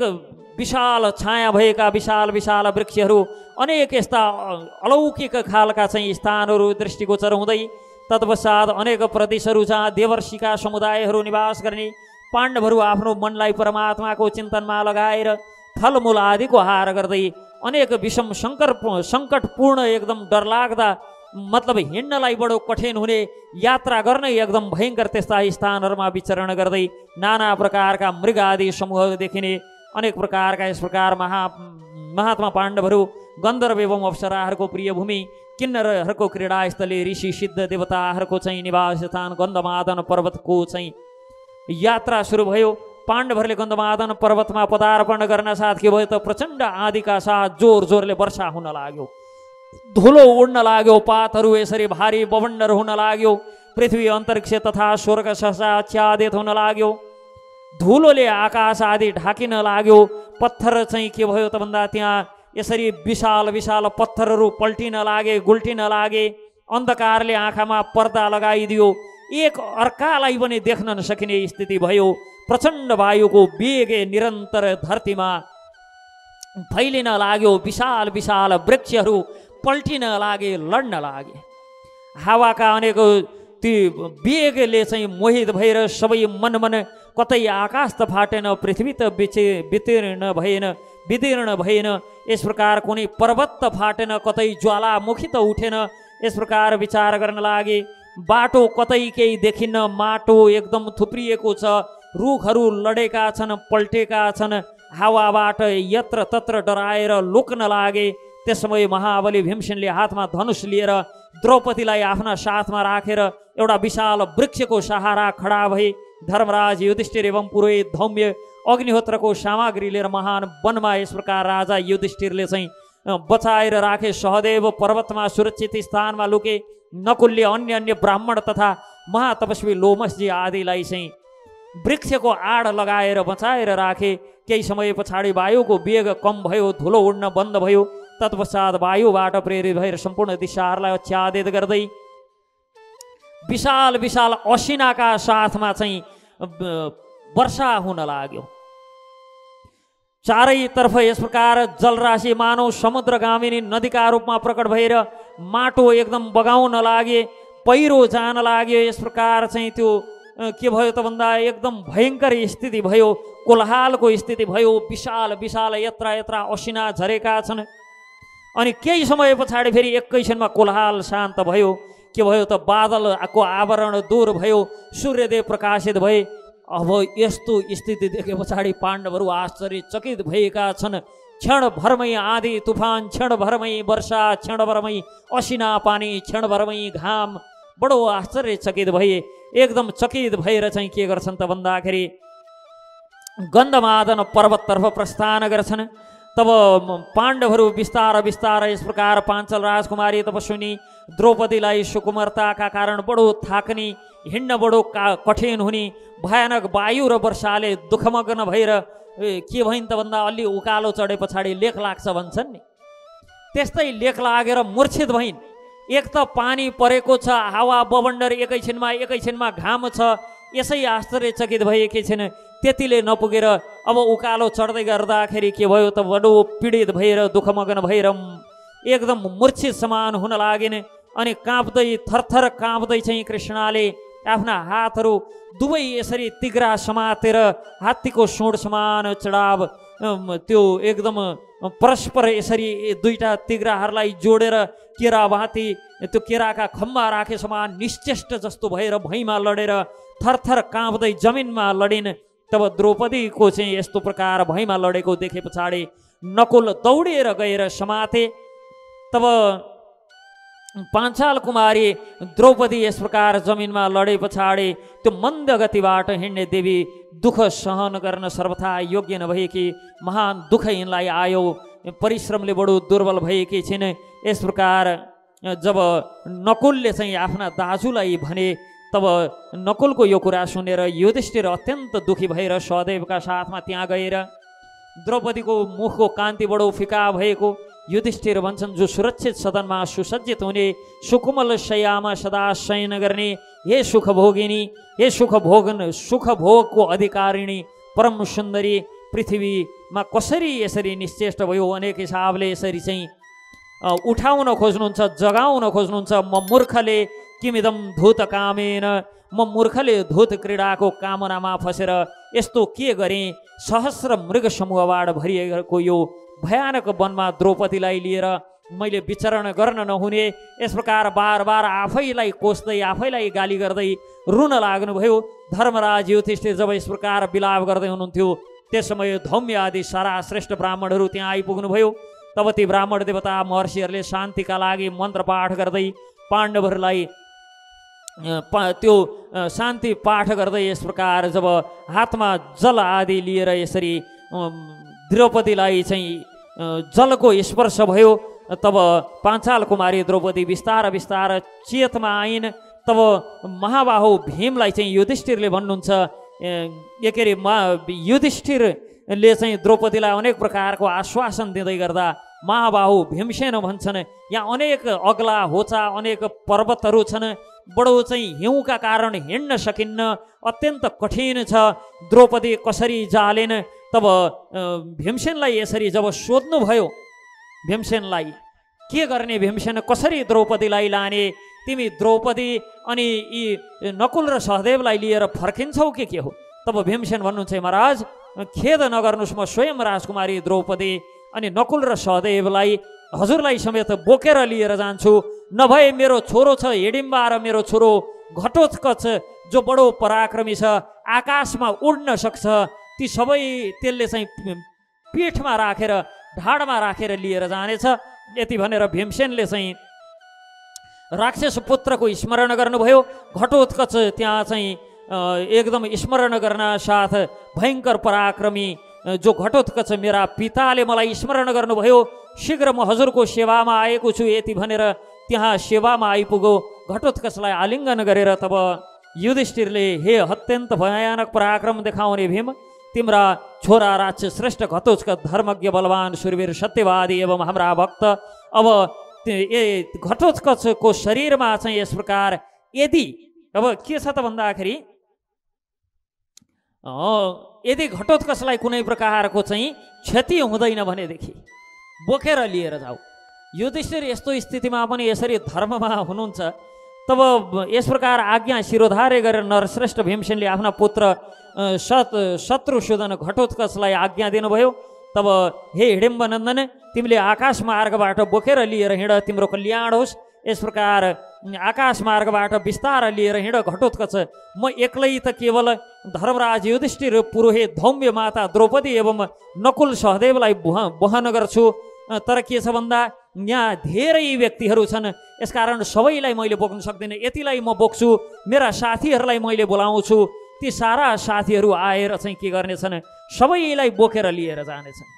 विशाल छाया भएका विशाल विशाल वृक्षहरू, अनेक यस्ता अलौकिक खालका चाहिँ स्थानहरू दृष्टिगोचर हुँदै, तत्पश्चात अनेक प्रदेशहरू जहाँ देवर्षिका समुदायहरू निवास गर्ने, पाण्डवहरू आफ्नो मनलाई परमात्माको चिन्तनमा लगाएर फलमूल आदिको हार गर्दै अनेक विषम सङ्कटपूर्ण एकदम डरलाग्दा मतलब हिँड्नलाई बडो कठिन हुने यात्रा गर्ने एकदम भयङ्कर त्यस्ता स्थानहरूमा विचरण गर्दै नाना प्रकारका मृग आदि समूह देखिने अनेक प्रकारका यस प्रकार महात्मा पाण्डवहरू गन्धर्व एवं अप्सराहरूको प्रिय भूमि, किन्नरहरूको क्रीडास्थली, ऋषि सिद्ध देवताहरूको चाहिँ निवास स्थान गन्धमादन पर्वतको चाहिँ यात्रा सुरु भयो। पाण्डवहरूले गन्धमादन पर्वतमा पदार्पण गर्न साथ के भयो त प्रचण्ड आँधीका साथ जोर जोरले वर्षा हुन लाग्यो, धुलो उड्न लाग्यो, पातहरू यसरी भारी बवण्डर हुन लाग्यो, पृथ्वी अन्तरिक्ष तथा स्वर्ग सहसा आच्छादित हुन लाग्यो, धुलोले आकाश आदि ढाकिन लाग्यो। पत्थर चाहिँ के भयो त भन्दा त्यहाँ यसरी विशाल विशाल पत्थरहरू पल्टिन लागे, गुल्टिन लागे, अन्धकारले आँखामा पर्दा लगाइदियो, एक अर्कालाई पनि देख्न नसकिने स्थिति भयो। प्रचण्ड वायुको वेग निरन्तर धरतीमा फैलिन लाग्यो, विशाल विशाल वृक्षहरू पल्टिन लागे, लड्न लागे। हावाका अनेक ती वेगले चाहिँ मोहित भएर सबै मन कतै आकाश त फाटेन, पृथ्वी त वितीर्ण भएन, यस प्रकार कुनै पर्वत त फाटेन, कतै ज्वालामुखी त उठेन। यस प्रकार विचार गर्न लागे। बाटो कतै केही देखिन्न, माटो एकदम थुप्रिएको छ, रुखहरू लडेका छन्, पल्टेका छन्, हावाबाट यत्र तत्र डराएर लुक्न लागे। त्यस समय महाबली भीमसेनले हातमा धनुष लिएर द्रौपदीलाई आफ्ना साथमा राखेर एउटा विशाल वृक्षको सहारा खडा भए। धर्मराज युधिष्ठिर एवं पुरोहित धौम्य अग्निहोत्रको सामग्री लिएर महान वनमा यस प्रकार राजा युधिष्ठिरले चाहिँ बचाएर राखे। सहदेव पर्वतमा सुरक्षित स्थानमा लुके। नकुलले अन्य ब्राह्मण तथा महातपस्वी लोमसजी आदिलाई चाहिँ वृक्षको आड लगाएर बचाएर राखे। केही समय पछाडि वायुको वेग कम भयो, धुलो उड्न बन्द भयो। तत्पश्चात वायुबाट प्रेरित भएर सम्पूर्ण दिशाहरूलाई आच्छादित गर्दै विशाल विशाल असिनाका साथमा चाहिँ वर्षा हुन लाग्यो। चारैतर्फ यस प्रकार जलराशि मानव समुद्रगामिनी नदीका रूपमा प्रकट भएर माटो एकदम बगाउन लागे, पहिरो जान लाग्यो। यस प्रकार चाहिँ त्यो के भयो त भन्दा एकदम भयङ्कर स्थिति भयो, कोलाहलको स्थिति भयो। विशाल विशाल यत्र यत्र असिना झरेका छन्। अनि केही समय पछाडि फेरि एकैछिनमा कोलाहल शान्त भयो। के भयो त बादलको आवरण दूर भयो, सूर्यदेव प्रकाशित भए। अब यस्तो स्थिति देखे पछाडि पाण्डवहरू आश्चर्यचकित भएका छन्। क्षणभरमै आँधी तुफान, क्षणभरमै वर्षा, क्षणभरमै असिना पानी, क्षणभरमै घाम। बडो आश्चर्यचकित भए। एकदम चकित भएर चाहिँ के गर्छन् त भन्दाखेरि गन्धमादन पर्वततर्फ प्रस्थान गर्छन्। तब पाण्डवहरू बिस्तार बिस्तार यस प्रकार पाञ्चल राजकुमारी तपस्विनी द्रौपदीलाई सुकुमारताका कारण बडो थाक्ने, हिँड्न बडो कठिन हुने, भयानक वायु र वर्षाले दुःखमग्न भएर के भइन् त भन्दा अलि उकालो चढे पछाडि लेख लाग्छ भन्छन् नि, त्यस्तै लेख लागेर मूर्छित भइन्। एक त पानी परेको छ, हावा बवण्डर, एकैछिनमा घाम छ। यसै आश्चर्यचकित भए एकैछिन त्यतिले नपुगेर अब उकालो चढ्दै गर्दाखेरि के भयो त बडो पीडित भएर दुःखमग्न भएर एकदम मूर्छित समान हुन लागिन्। अनि काँप्दै थरथर काँप्दै चाहिँ कृष्णले आफ्ना हातहरू दुवै यसरी तिग्रा समातेर हात्तीको सोड समान चढाव त्यो एकदम परस्पर यसरी दुईटा तिग्राहरूलाई जोडेर केराभाती त्यो केराका खम्बा राखे समान निश्चेष्ट जस्तो भएर भुइँमा लडेर थरथर काँप्दै जमिनमा लडिन्। तब द्रौपदीको चाहिँ यस्तो प्रकार भुइँमा लडेको देखे पछाडि नकुल दौडेर गएर समाते। तब पाञ्चाल कुमारी द्रौपदी यस प्रकार जमिनमा लडे पछाडि त्यो मन्द गतिबाट हिँड्ने देवी दुःख सहन गर्न सर्वथा योग्य नभएकी महान दुःख यिनलाई आयो, परिश्रमले बडो दुर्बल भएकी छिन्। यस प्रकार जब नकुलले चाहिँ आफ्ना दाजुलाई भने तब नकुलको यो कुरा सुनेर युधिष्ठिर अत्यन्त दुखी भएर सहदेवका साथमा त्यहाँ गएर द्रौपदीको मुखको कान्ति बडो फिका भएको युधिष्ठिर भन्छन्, जो सुरक्षित सदनमा सुसज्जित हुने, सुकुमल शय्यामा सदा शयन गर्ने, हे सुख भोगिनी, हे सुख भोगको अधिकारिणी परम सुन्दरी पृथ्वीमा कसरी यसरी निश्चेष्ट भयो? अनेक हिसाबले यसरी चाहिँ उठाउन खोज्नुहुन्छ, जगाउन खोज्नुहुन्छ। म मूर्खले किमिदम धूत कामेन, म मूर्खले धूत क्रीडाको कामनामा फसेर यस्तो के गरेँ? सहस्र मृग समूहबाट भरिएको यो भयानक वनमा द्रौपदीलाई लिएर मैले विचरण गर्न नहुने, यस प्रकार बार बार आफैलाई कोस्दै आफैलाई गाली गर्दै रुन लाग्नुभयो। धर्मराज युधिष्ठिर जब यस प्रकार विलाप गर्दै हुनुहुन्थ्यो त्यस समय धौम्य आदि सारा श्रेष्ठ ब्राह्मणहरू त्यहाँ आइपुग्नुभयो। तब ती ब्राह्मण देवता महर्षिहरूले शान्तिका लागि मन्त्र पाठ गर्दै पाण्डवहरूलाई त्यो शान्ति पाठ गर्दै यस प्रकार जब हातमा जल आदि लिएर यसरी द्रौपदीलाई चाहिँ जलको स्पर्श भयो, तब पाञ्चाल कुमारी द्रौपदी बिस्तार बिस्तार चेतमा आइन्। तब महाबाहु भीमलाई चाहिँ युधिष्ठिरले भन्नुहुन्छ, के अरे युधिष्ठिरले चाहिँ द्रौपदीलाई अनेक प्रकारको आश्वासन दिँदै गर्दा महाबाहु भीमसेन भन्छन्, यहाँ अनेक अग्ला होचा अनेक पर्वतहरू छन्, बडो चाहिँ हिउँका कारण हिँड्न सकिन्न, अत्यन्त कठिन छ, द्रौपदी कसरी जालेन? तब भीमसेनलाई यसरी जब सोध्नुभयो, भीमसेनलाई के गर्ने, भीमसेन कसरी द्रौपदीलाई लाने, तिमी द्रौपदी अनि यी नकुल र सहदेवलाई लिएर फर्किन्छौ के हो? तब भीमसेन भन्नुहुन्छ, महाराज खेद नगर्नुहोस्, म स्वयं राजकुमारी द्रौपदी अनि नकुल र सहदेवलाई हजुरलाई समेत बोकेर लिएर जान्छु। नभए मेरो छोरो छ हिडिम्बा र मेरो छोरो घटोत्कच जो बडो पराक्रमी छ, आकाशमा उड्न सक्छ, ती सबै त्यसले चाहिँ पीठमा राखेर ढाडमा राखेर लिएर जानेछ। यति भनेर भीमसेनले चाहिँ राक्षस पुत्रको स्मरण गर्नुभयो। घटोत्कच त्यहाँ चाहिँ एकदम स्मरण गर्न साथ भयङ्कर पराक्रमी जो घटोत्कच मेरा पिताले मलाई स्मरण गर्नुभयो, शीघ्र म हजुरको सेवामा आएको छु। यति भनेर त्यहाँ सेवामा आइपुग्यो। घटोत्कचलाई आलिङ्गन गरेर तब युधिष्ठिरले, हे अत्यन्त भयानक पराक्रम देखाउने भीम, तिम्रा छोरा राक्षस श्रेष्ठ घटोत्कच धर्मज्ञ बलवान शूरवीर सत्यवादी एवं हाम्रा भक्त, अब घटोत्कचको शरीरमा चाहिँ यस प्रकार यदि अब के छ त भन्दाखेरि यदि घटोत्कचलाई कुनै प्रकारको चाहिँ क्षति हुँदैन भनेदेखि बोकेर लिएर जाऊ। युधिष्ठिर यस्तो स्थितिमा पनि यसरी धर्ममा हुनुहुन्छ। तब यस प्रकार आज्ञा शिरोधार्य गरेर नरश्रेष्ठ भीमसेनले आफ्ना पुत्र शत्रुसूदन घटोत्कचलाई आज्ञा दिनुभयो। तब हे हिडिम्बनन्दन, तिमीले आकाश मार्गबाट बोकेर लिएर हिँड, तिम्रो कल्याण होस्। यस प्रकार आकाश मार्गबाट बिस्तार लिएर हिँड घटोत्कच। म एक्लै त केवल धर्मराज युधिष्ठिर, पुरोहित धौम्य माता द्रौपदी एवं नकुल सहदेवलाई वहन गर्छु। तर के छ भन्दा यहाँ धेरै व्यक्तिहरू छन्, यसकारण सबैलाई मैले बोक्न सक्दिनँ, यतिलाई म बोक्छु। मेरा साथीहरूलाई मैले बोलाउँछु, ती सारा साथीहरू आएर चाहिँ के गर्नेछन्, सबैलाई बोकेर लिएर जानेछन्।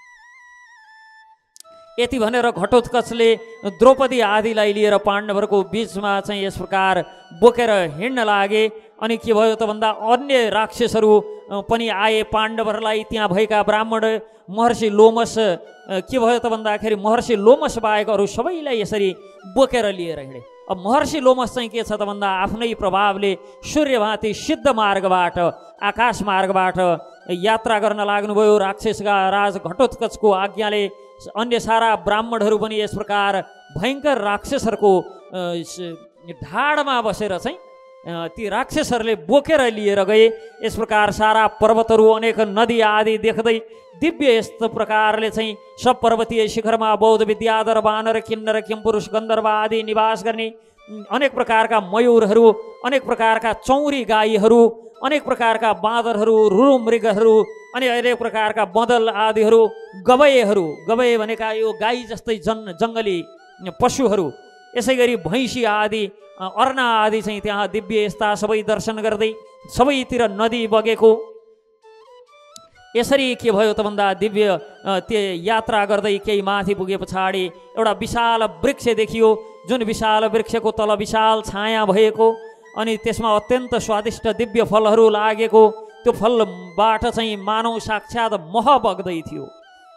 यति भनेर घटोत्कचले द्रौपदी आदिलाई लिएर पाण्डवहरूको बिचमा चाहिँ यस प्रकार बोकेर हिँड्न लागे। अनि के भयो त भन्दा अन्य राक्षसहरू पनि आए पाण्डवहरूलाई, त्यहाँ भएका ब्राह्मण महर्षि लोमस, के भयो त भन्दाखेरि महर्षि लोमस बाहेक अरू सबैलाई यसरी बोकेर लिएर हिँडे। अब महर्षि लोमस चाहिँ के छ त भन्दा आफ्नै प्रभावले सूर्यभाती सिद्ध मार्गबाट आकाश मार्गबाट यात्रा गर्न लाग्नुभयो। राक्षसका राज घटोत्कचको आज्ञाले अन्य सारा ब्राह्मणहरू पनि यस प्रकार भयङ्कर राक्षसहरूको ढाडमा बसेर चाहिँ ती राक्षसहरूले बोकेर लिएर गए। यस प्रकार सारा पर्वतहरू अनेक नदी आदि देख्दै दिव्य यस्तो प्रकारले चाहिँ सब पर्वतीय शिखरमा बौद्ध विद्याधर वानर किन्नर किमपुरुष गन्धर्व आदि निवास गर्ने अनेक प्रकारका मयूरहरू, अनेक प्रकारका चौरी गाईहरू, अनेक प्रकारका बाँदरहरू, रुरु मृगहरू, अनि अनेक प्रकारका बदल आदिहरू, गबयहरू, गबय भनेका यो गाई जस्तै जङ्गली पशुहरू, यसै गरी भैँसी आदि अर्ना आदि चाहिँ त्यहाँ दिव्य यस्ता सबै दर्शन गर्दै सबैतिर नदी बगेको। यसरी के भयो त भन्दा दिव्य त्यो यात्रा गर्दै केही माथि पुगे पछाडि एउटा विशाल वृक्ष देखियो, जुन विशाल वृक्षको तल विशाल छाया भएको, अनि त्यसमा अत्यन्त स्वादिष्ट दिव्य फलहरू लागेको। त्यो फलबाट चाहिँ मानव साक्षात् मह बग्दै थियो,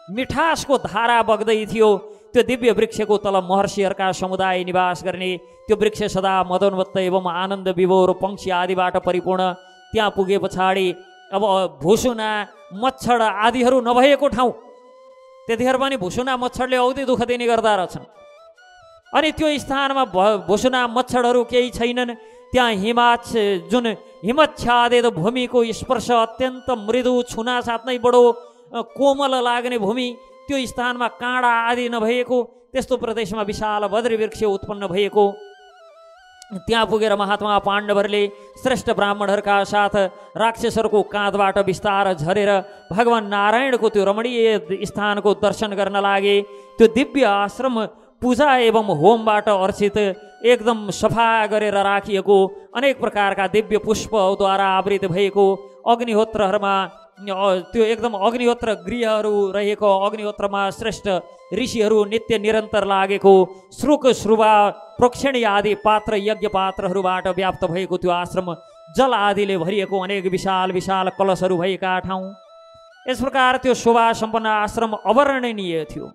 मिठासको धारा बग्दै थियो। त्यो दिव्य वृक्षको तल महर्षिहरूका समुदाय निवास गर्ने त्यो वृक्ष सदा मदोन्मत्त एवं आनन्द विभोर पंक्षी आदिबाट परिपूर्ण। त्यहाँ पुगे पछाडि अब भुसुना मच्छर आदिहरू नभएको ठाउँ, त्यतिखेर पनि भुसुना मच्छरले औधी दुःख दिने गर्दा रहेछन्। अनि त्यो स्थानमा भुसुना मच्छरहरू केही छैनन्। त्यहाँ जुन हिमच्छादित भूमिको स्पर्श अत्यन्त मृदु, छुना साथ नै बडो कोमल लाग्ने भूमि, त्यो स्थानमा काँडा आदि नभएको त्यस्तो प्रदेशमा विशाल बद्री वृक्ष उत्पन्न भएको। त्यहाँ पुगेर महात्मा पाण्डवहरूले श्रेष्ठ ब्राह्मणहरूका साथ राक्षसहरूको काँधबाट बिस्तार झरेर भगवान नारायणको त्यो रमणीय स्थानको दर्शन गर्न लागे। त्यो दिव्य आश्रम पूजा एवं होमबाट अर्चित, एकदम सफा गरेर राखिएको, अनेक प्रकारका दिव्य पुष्पद्वारा आवृत भएको, अग्निहोत्रहरूमा त्यो एकदम अग्निहोत्र गृहहरू रहेको, अग्निहोत्रमा श्रेष्ठ ऋषिहरू नित्य निरन्तर लागेको, श्रुक श्रुवा प्रोक्षणी आदि पात्र यज्ञ पात्रहरूबाट व्याप्त भएको त्यो आश्रम, जल आदिले भरिएको अनेक विशाल विशाल कलशहरू भएका ठाउँ। यस प्रकार त्यो शोभा सम्पन्न आश्रम अवर्णनीय थियो।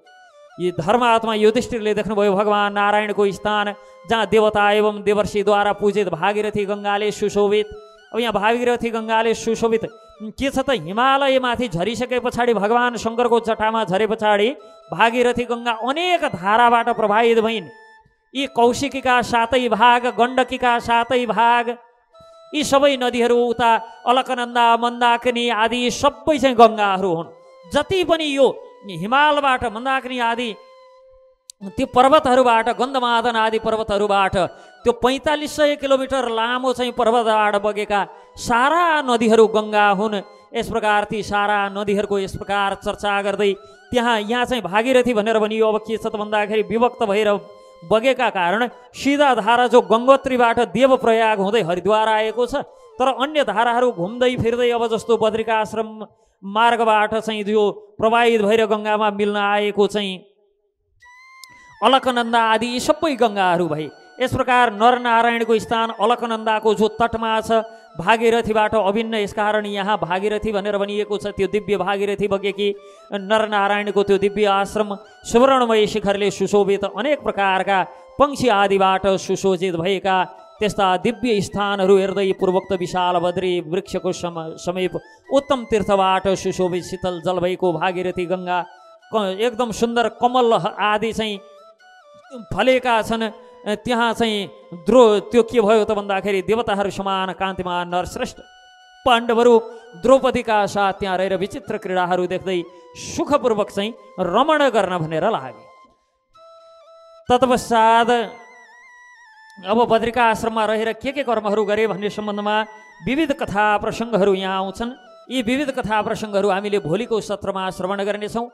यी धर्मात्मा युधिष्ठिरले देख्नुभयो भगवान नारायणको स्थान, जहाँ देवता एवं देवर्षिद्वारा पूजित भागीरथी गङ्गाले सुशोभित। अब यहाँ भागीरथी गङ्गाले सुशोभित के छ त, हिमालयमाथि झरिसके पछाडि भगवान शङ्करको जटामा झरे पछाडि भागीरथी गङ्गा अनेक धाराबाट प्रभावित भइन्। यी कौशिकीका 7 भाग, गण्डकीका 7 भाग, यी सबै नदीहरू उता अलकनन्दा मन्दाकिनी आदि सबै चाहिँ गङ्गाहरू हुन्। जति पनि यो हिमालबाट मन्दाकिनी आदि त्यो पर्वतहरूबाट, गन्धमादन आदि पर्वतहरूबाट त्यो 4500 किलोमिटर लामो चाहिँ पर्वतबाट बगेका सारा नदीहरू गङ्गा हुन्। यस प्रकार ती सारा नदीहरूको यस प्रकार चर्चा गर्दै यहाँ चाहिँ भागीरथी भनेर भनियो। अब के छ त भन्दाखेरि विभक्त भएर बगेका कारण सिधा धारा जो गङ्गोत्रीबाट देवप्रयाग हुँदै हरिद्वार आएको छ, तर अन्य धाराहरू घुम्दै फिर्दै अब जस्तो बद्रिकाश्रम मार्गबाट चाहिँ जो प्रवाहित भएर गङ्गामा मिल्न आएको चाहिँ अलकनन्दा आदि यी सबै गङ्गाहरू भए। यस प्रकार नरनारायणको स्थान अलकनन्दाको जो तटमा छ, भागीरथीबाट अभिन्न, यसकारण यहाँ भागीरथी भनेर भनिएको छ। त्यो दिव्य भागीरथी बगेकी नरनारायणको त्यो दिव्य आश्रम सुवर्णमय शिखरले सुशोभित, अनेक प्रकारका पंक्षी आदिबाट सुशोभित भएका त्यस्ता दिव्य स्थानहरू हेर्दै पूर्वोक्त विशाल बद्री वृक्षको समीप उत्तम तीर्थबाट सुशोभित शीतल जल भएको भागीरथी गङ्गा एकदम सुन्दर कमल आदि चाहिँ फलेका छन्। त्यहाँ चाहिँ त्यो के भयो त भन्दाखेरि देवताहरू समान कान्तिमान नरश्रेष्ठ पाण्डवहरू द्रौपदीका साथ त्यहाँ रहेर विचित्र क्रीडाहरू देख्दै सुखपूर्वक चाहिँ रमण गर्न भनेर लागे। तत्पश्चात अब बद्रिका आश्रममा रहेर के कर्महरू गरे भन्ने सम्बन्धमा विविध कथा प्रसङ्गहरू यहाँ आउँछन्। यी विविध कथा प्रसङ्गहरू हामीले भोलिको सत्रमा श्रवण गर्नेछौँ।